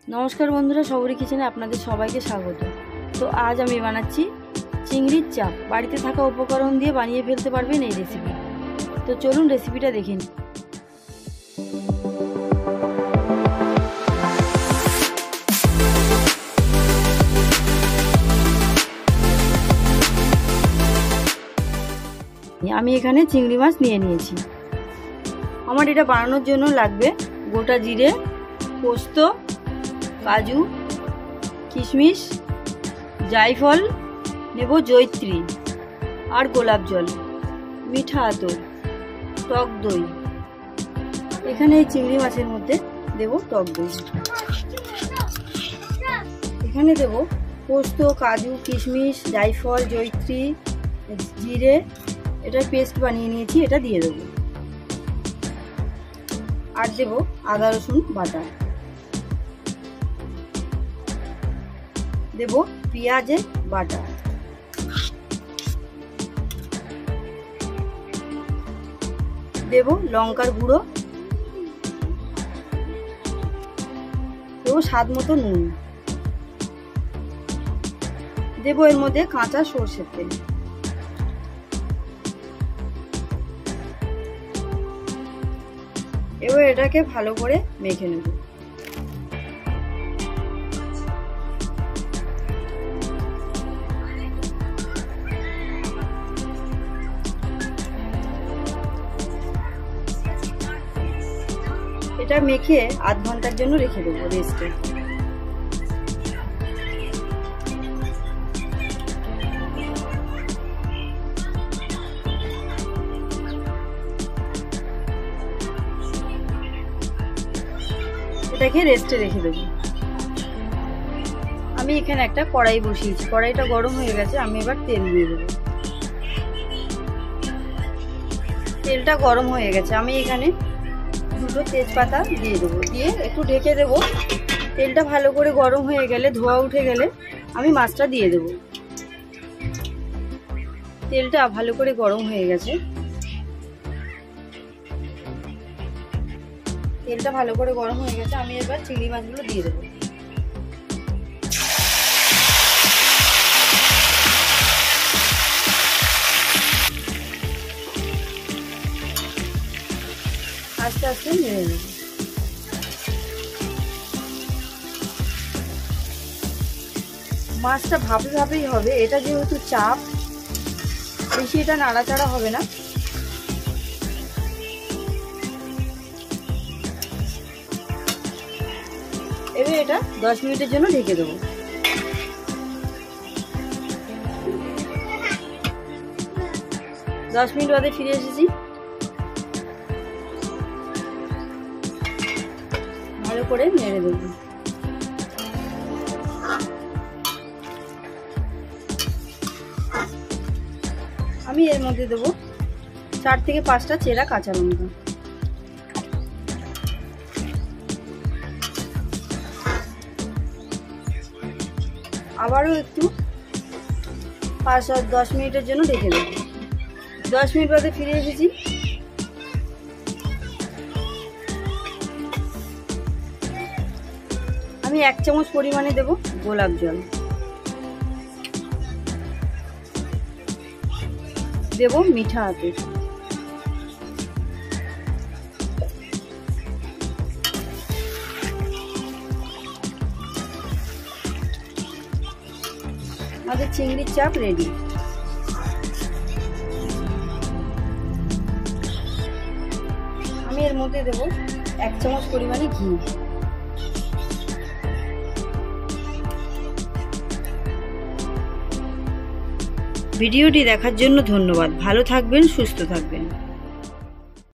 नमस्कार बंधुरा सबरी किचेने आपनादेर सबाइके स्वागत। तो आज आमी बानाच्छि चिंगड़िर चाप। बाड़ीते थाका उपकरण दिए बानिये फेलते पारबेन एई रेसिपि। तो चलुन रेसिपिटा देखे निই। आमी एखाने चिंगड़ी माछ निये निয়েছি। আমার এটা বানানোর জন্য লাগবে গোটা জিরে, পোস্ত, কাজু, কিশমিশ, জায়ফল, নেব জয়িত্রী আর গোলাপ জল, মিঠা আতর, টক দই। এখানে এই চিংড়ি মাছের মধ্যে দেব টক দই। এখানে দেব পোস্ত, কাজু, কিশমিশ, জায়ফল, জয়িত্রী, জিরে, এটা পেস্ট বানিয়ে নিয়েছি, এটা দিয়ে দেব। আর দেব আদা রসুন বাটা, দেব পেঁয়াজের বাটা, দেব লঙ্কার গুঁড়ো, দেব স্বাদ মতো নুন, দেব এর মধ্যে কাঁচা সরষের তেল। এবার এটাকে ভালো করে মেখে নেব। এটা মেখে আধ ঘন্টার জন্য রেখে দেবো রেস্টে। এটাকে রেস্টে রেখে দেবো। আমি এখানে একটা কড়াই বসিয়েছি, কড়াইটা গরম হয়ে গেছে, আমি এবার তেল দিয়ে দেবো। তেলটা গরম হয়ে গেছে, আমি এখানে দুটো তেজপাতা দিয়ে দেবো, দিয়ে একটু ঢেকে দেবো। তেলটা ভালো করে গরম হয়ে গেলে, ধোঁয়া উঠে গেলে আমি মাছটা দিয়ে দেবো। তেলটা ভালো করে গরম হয়ে গেছে, তেলটা ভালো করে গরম হয়ে গেছে, আমি এবার চিংড়ি মাছগুলো দিয়ে দেবো। আস্তে আস্তে নেড়ে নেব। মাছটা ভাপে ভাপেই হবে, এটা যেহেতু চাপ, বেশি এটা নাড়াচাড়া হবে না। এবার এটা 10 মিনিটের জন্য ঢেকে দেবো। 10 মিনিট বাদে ফিরে এসেছি। ভালো করে নেড়ে দেবো। আমি এর মধ্যে দেবো 4 থেকে 5টা চেরা কাঁচা লঙ্কা। আবারও একটু 5-10 মিনিটের জন্য রেখে দেবো। 10 মিনিট বাদে ফিরে এসেছি। আমি 1 চামচ পরিমাণে দেব গোলাপ জল, দেব মিঠা আতর, আমাদের চিংড়ির চাপ রেডি। আমি এর মধ্যে দেব 1 চামচ পরিমাণে ঘি। ভিডিওটি দেখার জন্য ধন্যবাদ। ভালো থাকবেন, সুস্থ থাকবেন।